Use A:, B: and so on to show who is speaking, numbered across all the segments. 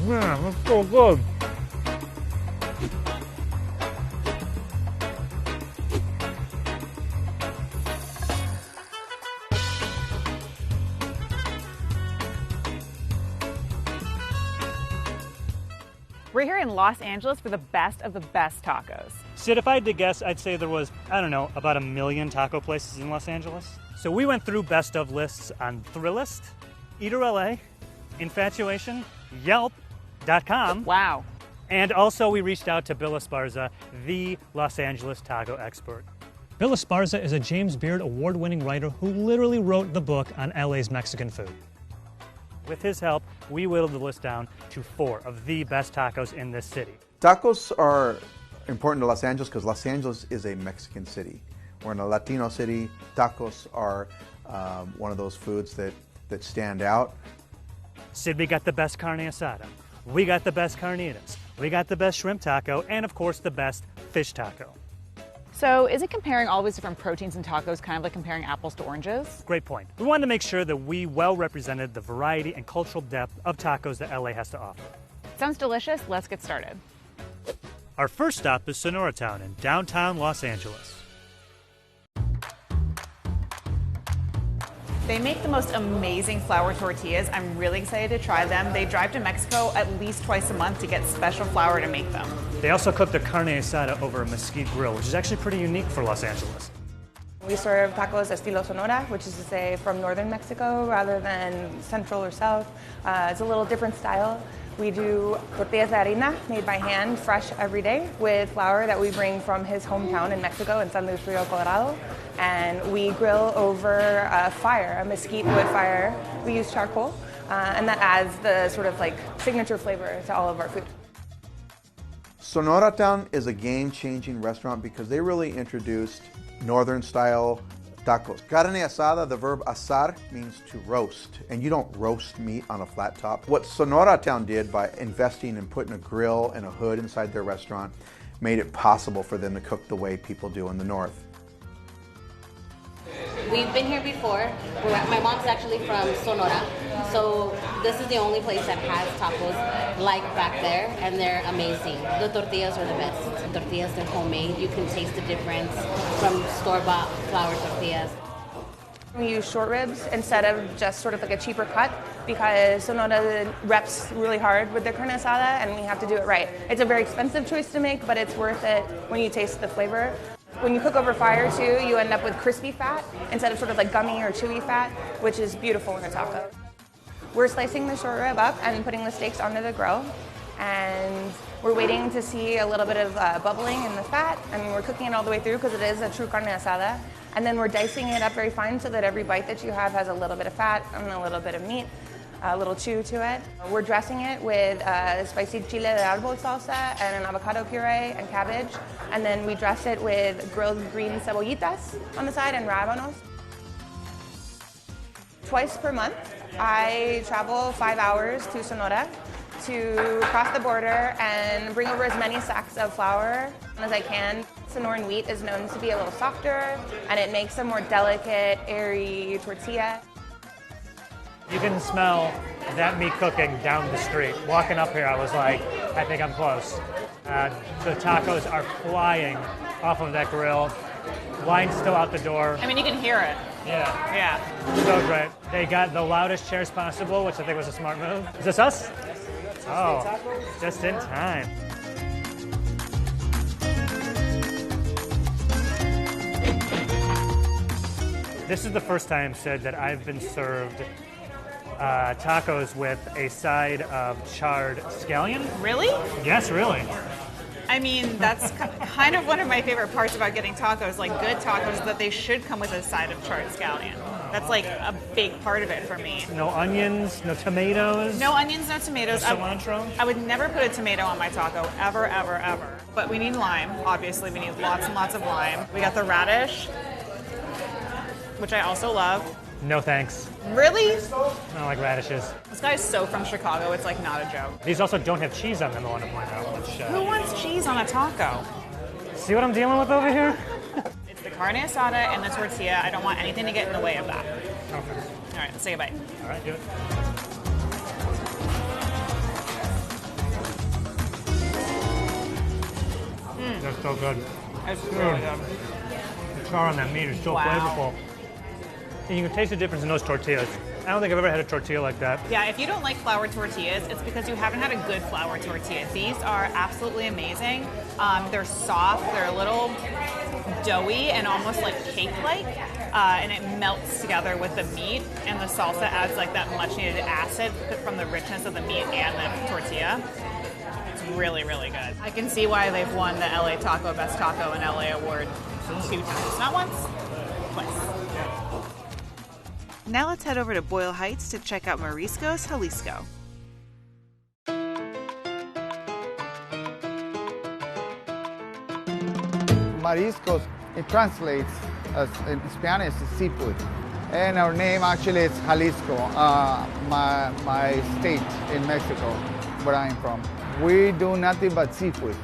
A: Man, that's so good.
B: We're here in Los Angeles for the best of the best tacos.
C: Sid, if I had to guess, I'd say there was, I don't know, about 1 million taco places in Los Angeles. So we went through best of lists on Thrillist, Eater LA, Infatuation, Yelp.com.
B: Wow.
C: And also we reached out to Bill Esparza, the Los Angeles taco expert. Bill Esparza is a James Beard award-winning writer who literally wrote the book on LA's Mexican food. With his help, we whittled the list down to 4 of the best tacos in this city.
D: Tacos are important to Los Angeles because Los Angeles is a Mexican city. We're in a Latino city. Tacos are one of those foods that stand out.
C: Sid, we got the best carne asada. We got the best carnitas. We got the best shrimp taco, and of course the best fish taco.
B: So isn't comparing all these different proteins in tacos kind of like comparing apples to oranges?
C: Great point. We wanted to make sure that we well represented the variety and cultural depth of tacos that LA has to offer.
B: Sounds delicious. Let's get started.
C: Our first stop is Sonora Town in downtown Los Angeles.
B: They make the most amazing flour tortillas. I'm really excited to try them. They drive to Mexico at least twice a month to get special flour to make them.
C: They also cook their carne asada over a mesquite grill, which is actually pretty unique for Los Angeles.
E: We serve tacos estilo Sonora, which is to say from northern Mexico rather than central or south. It's a little different style. We do tortillas de harina made by hand, fresh every day, with flour that we bring from his hometown in Mexico, in San Luis Rio Colorado. And we grill over a fire, a mesquite wood fire. We use charcoal, and that adds the sort of like signature flavor to all of our food.
D: Sonora Town is a game-changing restaurant because they really introduced northern-style tacos. Carne asada, the verb asar, means to roast, and you don't roast meat on a flat top. What Sonora Town did by investing and putting a grill and a hood inside their restaurant made it possible for them to cook the way people do in the north.
F: We've been here before. My mom's actually from Sonora, so this is the only place that has tacos like back there, and they're amazing. The tortillas are the best. The tortillas, they're homemade. You can taste the difference from store-bought flour tortillas.
E: We use short ribs instead of just sort of like a cheaper cut because Sonora reps really hard with their carne asada, and we have to do it right. It's a very expensive choice to make, but it's worth it when you taste the flavor. When you cook over fire too, you end up with crispy fat instead of sort of like gummy or chewy fat, which is beautiful in a taco. We're slicing the short rib up and putting the steaks onto the grill, and we're waiting to see a little bit of bubbling in the fat, and we're cooking it all the way through because it is a true carne asada. And then we're dicing it up very fine so that every bite that you have has a little bit of fat and a little bit of meat, a little chew to it. We're dressing it with spicy chile de árbol salsa and an avocado puree and cabbage. And then we dress it with grilled green cebollitas on the side and rábanos. Twice per month, I travel 5 hours to Sonora to cross the border and bring over as many sacks of flour as I can. Sonoran wheat is known to be a little softer, and it makes a more delicate, airy tortilla.
C: You can smell that meat cooking down the street. Walking up here, I was like, I think I'm close. The tacos are flying off of that grill. Line's still out the door.
B: I mean, you can hear it.
C: Yeah. So great. They got the loudest chairs possible, which I think was a smart move. Is this us? Oh, just in time. This is the first time, Sid, that I've been served tacos with a side of charred scallion.
B: Really?
C: Yes, really.
B: I mean, that's kind of one of my favorite parts about getting tacos, like good tacos, that they should come with a side of charred scallion. That's like a big part of it for me.
C: No onions, no tomatoes.
B: No onions, no tomatoes.
C: No cilantro.
B: I would never put a tomato on my taco, ever, ever, ever. But we need lime, obviously. We need lots and lots of lime. We got the radish, which I also love.
C: No thanks.
B: Really?
C: I don't like radishes.
B: This guy's so from Chicago, it's like not a joke.
C: These also don't have cheese on them, I want to point out. Which,
B: Who wants cheese on a taco?
C: See what I'm dealing with over here?
B: It's the carne asada and the tortilla. I don't want anything to get in the way of that.
C: Okay.
B: All right, let's say a bite.
C: All right, do it. That's so good.
B: It's really good.
C: The char on that meat is so
B: Wow.
C: flavorful. And you can taste the difference in those tortillas. I don't think I've ever had a tortilla like that.
B: Yeah, if you don't like flour tortillas, it's because you haven't had a good flour tortilla. These are absolutely amazing. They're soft, they're a little doughy and almost like cake-like, and it melts together with the meat, and the salsa adds like that much-needed acid from the richness of the meat and the tortilla. It's really, really good. I can see why they've won the LA Taco Best Taco in LA award 2 times. Not once, twice. Now let's head over to Boyle Heights to check out Mariscos Jalisco.
A: Mariscos, it translates as in Spanish as seafood. And our name actually is Jalisco, my state in Mexico, where I'm from. We do nothing but seafood.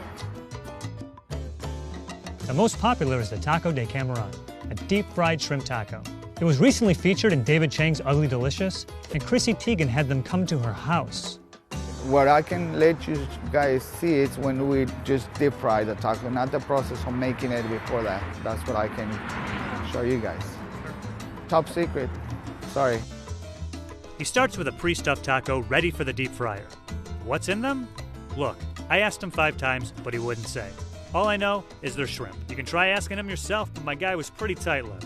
C: The most popular is the Taco de Camarón, a deep-fried shrimp taco. It was recently featured in David Chang's Ugly Delicious, and Chrissy Teigen had them come to her house.
A: What I can let you guys see is when we just deep fry the taco, not the process of making it before that. That's what I can show you guys. Top secret, sorry.
C: He starts with a pre-stuffed taco ready for the deep fryer. What's in them? Look, I asked him 5 times, but he wouldn't say. All I know is they're shrimp. You can try asking him yourself, but my guy was pretty tight-lipped.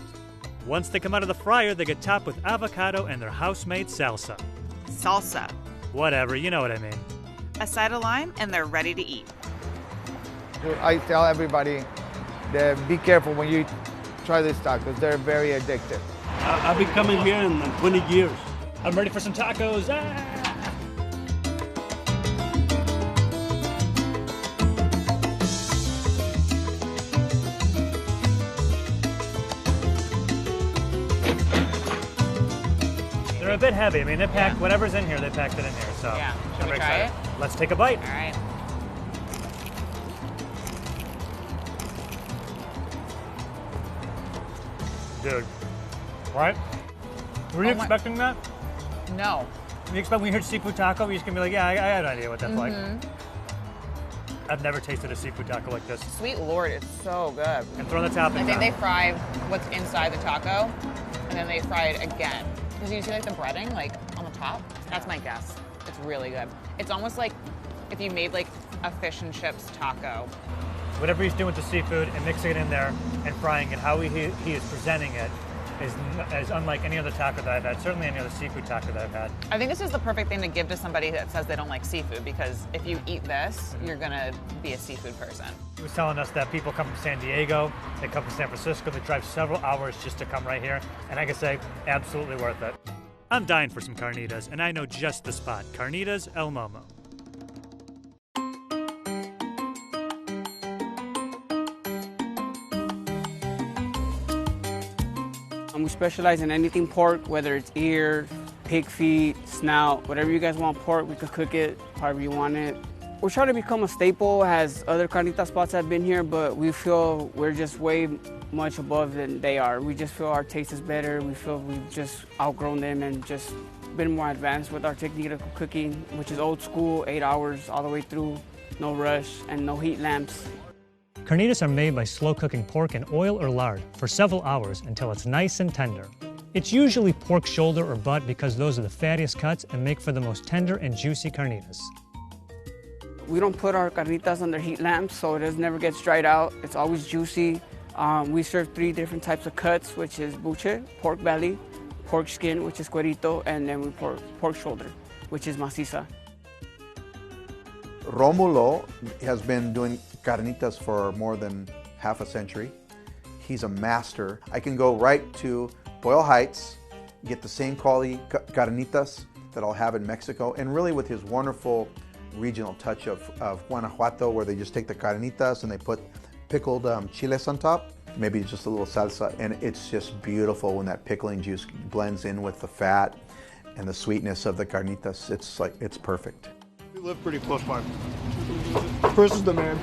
C: Once they come out of the fryer, they get topped with avocado and their house-made salsa.
B: Salsa.
C: Whatever, you know what I mean.
B: A side of lime, and they're ready to eat.
A: I tell everybody that be careful when you try these tacos. They're very addictive.
G: I've been coming here in 20 years.
C: I'm ready for some tacos. Ah! They're a bit heavy. I mean, they packed whatever's in here, they packed it in here. So
B: Yeah. Should
C: I'm
B: we
C: very
B: try
C: excited. Let's take a bite.
B: All right.
C: Dude, right? Were you expecting that?
B: No.
C: You expect when you hear seafood taco, you're just gonna be like, yeah, I got an idea what that's like. I've never tasted a seafood taco like this.
H: Sweet Lord, it's so good.
C: And throw the toppings
H: I think
C: on.
H: they fry what's inside the taco, and then they fry it again. Because you see like the breading like on the top? That's my guess. It's really good. It's almost like if you made like a fish and chips taco.
C: Whatever he's doing with the seafood and mixing it in there and frying it, how he is presenting it is unlike any other taco that I've had, certainly any other seafood taco that I've had.
H: I think this is the perfect thing to give to somebody that says they don't like seafood, because if you eat this, you're gonna be a seafood person.
C: He was telling us that people come from San Diego, they come from San Francisco, they drive several hours just to come right here, and I can say, absolutely worth it. I'm dying for some carnitas, and I know just the spot, Carnitas El Momo.
I: We specialize in anything pork, whether it's ear, pig feet, snout, whatever you guys want pork, we could cook it however you want it. We're trying to become a staple, as other carnita spots have been here, but we feel we're just way much above than they are. We just feel our taste is better. We feel we've just outgrown them and just been more advanced with our technique of cooking, which is old school, 8 hours all the way through, no rush and no heat lamps.
C: Carnitas are made by slow cooking pork in oil or lard for several hours until it's nice and tender. It's usually pork shoulder or butt because those are the fattiest cuts and make for the most tender and juicy carnitas.
I: We don't put our carnitas under heat lamps, so it never gets dried out. It's always juicy. We serve 3 different types of cuts, which is buche, pork belly, pork skin, which is cuerito, and then we pork shoulder, which is maciza.
D: Romulo has been doing carnitas for more than half a century. He's a master. I can go right to Boyle Heights, get the same quality carnitas that I'll have in Mexico, and really with his wonderful regional touch of Guanajuato, where they just take the carnitas and they put pickled chiles on top, maybe just a little salsa, and it's just beautiful when that pickling juice blends in with the fat and the sweetness of the carnitas. It's perfect.
G: We live pretty close by. Chris is the man.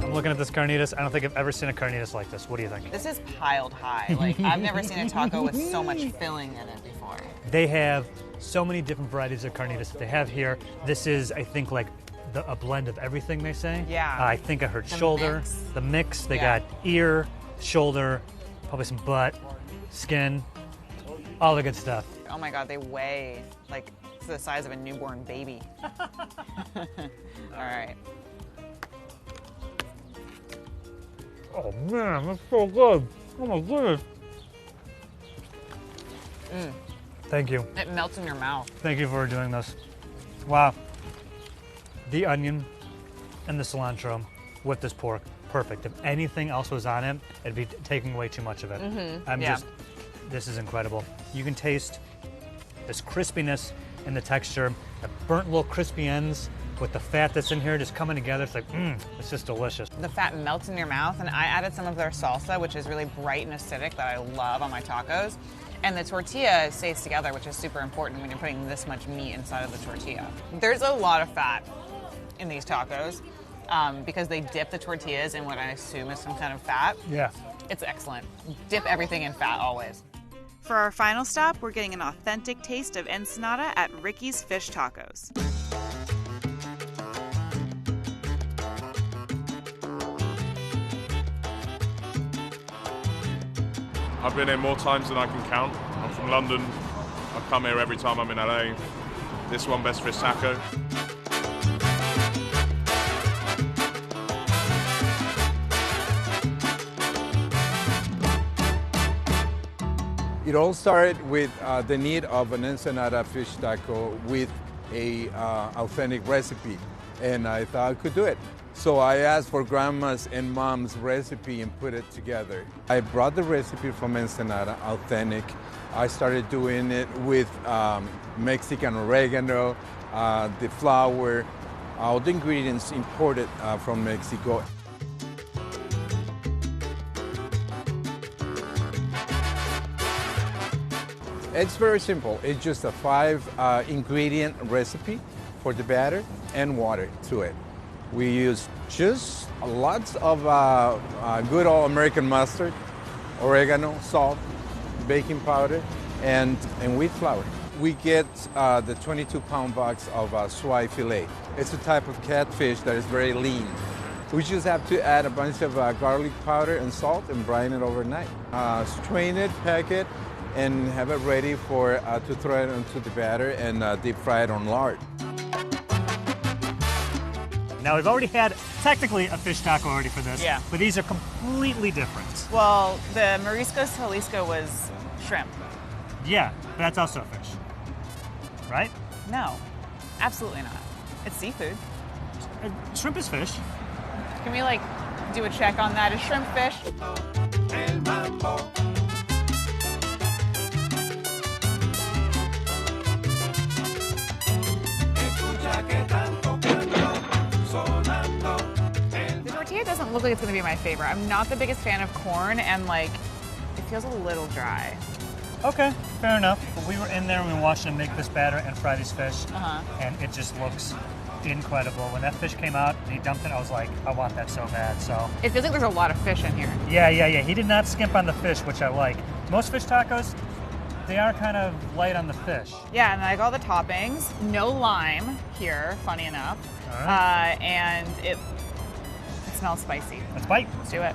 C: I'm looking looking at this carnitas. I don't think I've ever seen a carnitas like this. What do you think?
H: This is piled high. Like, I've never seen a taco with so much filling in it before.
C: They have so many different varieties of carnitas that they have here. This is, I think, like a blend of everything, they say.
H: Yeah.
C: I think I heard shoulder,
H: mix.
C: the mix. They
H: Yeah.
C: got ear, shoulder, probably some butt, skin, all the good stuff.
H: Oh my God, they weigh like it's the size of a newborn baby. All right.
C: Oh man, that's so good. Oh my goodness. Thank you.
H: It melts in your mouth.
C: Thank you for doing this. Wow. The onion and the cilantro with this pork, perfect. If anything else was on it, it'd be taking away too much of it. This is incredible. You can taste this crispiness in the texture, the burnt little crispy ends with the fat that's in here just coming together. It's like, it's just delicious.
H: The fat melts in your mouth, and I added some of their salsa, which is really bright and acidic that I love on my tacos. And the tortilla stays together, which is super important when you're putting this much meat inside of the tortilla. There's a lot of fat in these tacos because they dip the tortillas in what I assume is some kind of fat.
C: Yeah.
H: It's excellent. Dip everything in fat always.
B: For our final stop, we're getting an authentic taste of Ensenada at Ricky's Fish Tacos.
J: I've been here more times than I can count. I'm from London. I come here every time I'm in LA. This one, Best Fish Taco.
K: It all started with the need of an Ensenada fish taco with a authentic recipe, and I thought I could do it. So I asked for grandma's and mom's recipe and put it together. I brought the recipe from Ensenada, authentic. I started doing it with Mexican oregano, the flour, all the ingredients imported from Mexico. It's very simple. It's just a 5-ingredient recipe for the batter and water to it. We use just lots of good old American mustard, oregano, salt, baking powder, and wheat flour. We get the 22-pound box of swai fillet. It's a type of catfish that is very lean. We just have to add a bunch of garlic powder and salt and brine it overnight. Strain it, pack it, and have it ready for to throw it into the batter and deep fry it on lard.
C: Now, we've already had technically a fish taco already for this,
H: Yeah.
C: but these are completely different.
H: Well, the Mariscos Jalisco was shrimp.
C: Yeah, but that's also fish, right?
H: No, absolutely not. It's seafood.
C: Shrimp is fish.
H: Can we like do a check on that? Is shrimp fish? The tortilla doesn't look like it's gonna be my favorite. I'm not the biggest fan of corn, and like, it feels a little dry.
C: Okay, fair enough. But we were in there and we watched them make this batter and fry these fish, and it just looks incredible. When that fish came out and he dumped it, I was like, I want that so bad. So
H: It feels like there's a lot of fish in here.
C: yeah. He did not skimp on the fish, which I like. Most fish tacos, they are kind of light on the fish.
H: Yeah, and I got all the toppings. No lime here, funny enough.
C: All right.
H: And it smells spicy.
C: Let's bite.
H: Let's do it.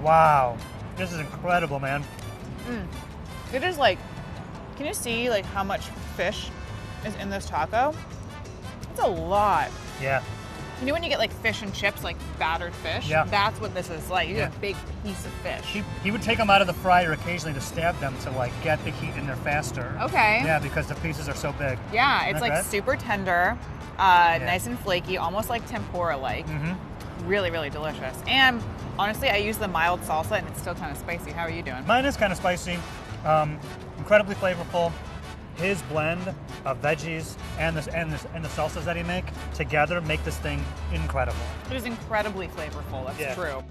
C: Wow, this is incredible, man.
H: It is like, can you see like how much fish is in this taco? It's a lot.
C: Yeah.
H: You know when you get like fish and chips, like battered fish?
C: Yeah.
H: That's what this is like. You
C: Yeah.
H: get a big piece of fish.
C: He would take them out of the fryer occasionally to stab them to like get the heat in there faster.
H: Okay.
C: Yeah, because the pieces are so big.
H: Yeah, it's like
C: Okay.
H: super tender, nice and flaky, almost like tempura-like. Really, really delicious. And honestly, I use the mild salsa and it's still kind of spicy. How are you doing?
C: Mine is kind of spicy, incredibly flavorful. His blend of veggies and the salsas that he make together make this thing incredible.
H: It is incredibly flavorful, that's
C: Yeah.
H: true.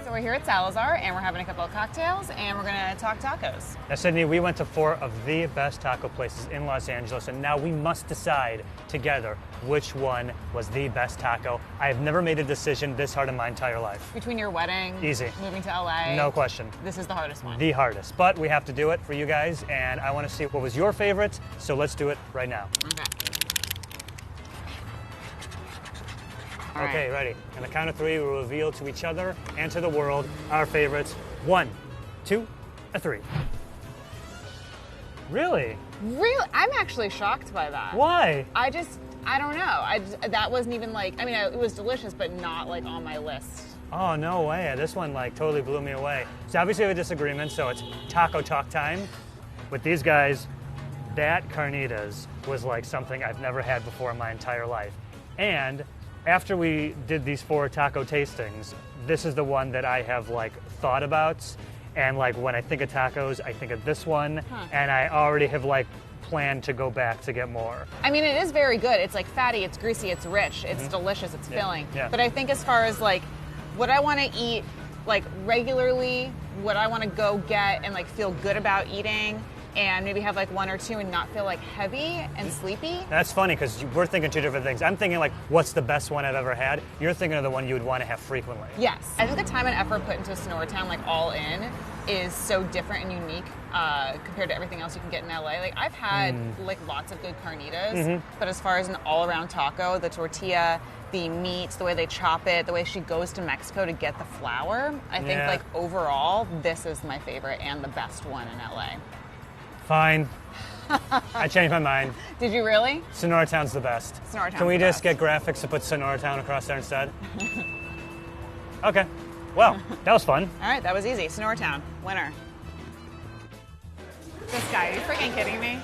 H: So So we're here at Salazar, and we're having a couple of cocktails, and we're gonna talk tacos.
C: Now, Sydney, we went to 4 of the best taco places in Los Angeles, and now we must decide together which one was the best taco. I have never made a decision this hard in my entire life.
H: Between your wedding,
C: Easy.
H: moving to LA,
C: No question.
H: this is the hardest one.
C: The hardest. But we have to do it for you guys, and I want to see what was your favorite, so let's do it right now.
H: Okay.
C: Okay, ready. On the count of 3, we'll reveal to each other and to the world our favorites. 1, 2, 3. Really?
H: Really? I'm actually shocked by that.
C: Why?
H: I don't know. That wasn't even like, I mean, it was delicious, but not like on my list.
C: Oh, no way. This one like totally blew me away. So obviously we have a disagreement, so it's taco talk time. With these guys, that carnitas was like something I've never had before in my entire life. And after we did these 4 taco tastings, this is the one that I have like thought about. And like when I think of tacos, I think of this one. And I already have like planned to go back to get more.
H: I mean, it is very good. It's like fatty, it's greasy, it's rich, it's delicious, it's filling.
C: Yeah.
H: But I think as far as like what I want to eat like regularly, what I want to go get and like feel good about eating, and maybe have like 1 or 2 and not feel like heavy and sleepy.
C: That's funny because we're thinking 2 different things. I'm thinking like, what's the best one I've ever had? You're thinking of the one you would want to have frequently.
H: Yes. I think the time and effort put into Sonora Town, like all in, is so different and unique compared to everything else you can get in LA. Like I've had like lots of good carnitas, but as far as an all-around taco, the tortilla, the meat, the way they chop it, the way she goes to Mexico to get the flour, I think like overall, this is my favorite and the best one in LA.
C: Fine. I changed my mind.
H: Did you really?
C: Sonora Town's the best.
H: Sonora Town's
C: Can we
H: the
C: just
H: best.
C: get graphics to put Sonora Town across there instead? Okay. Well, that was fun.
H: All right, that was easy. Sonora Town, winner. This guy, are you freaking kidding me?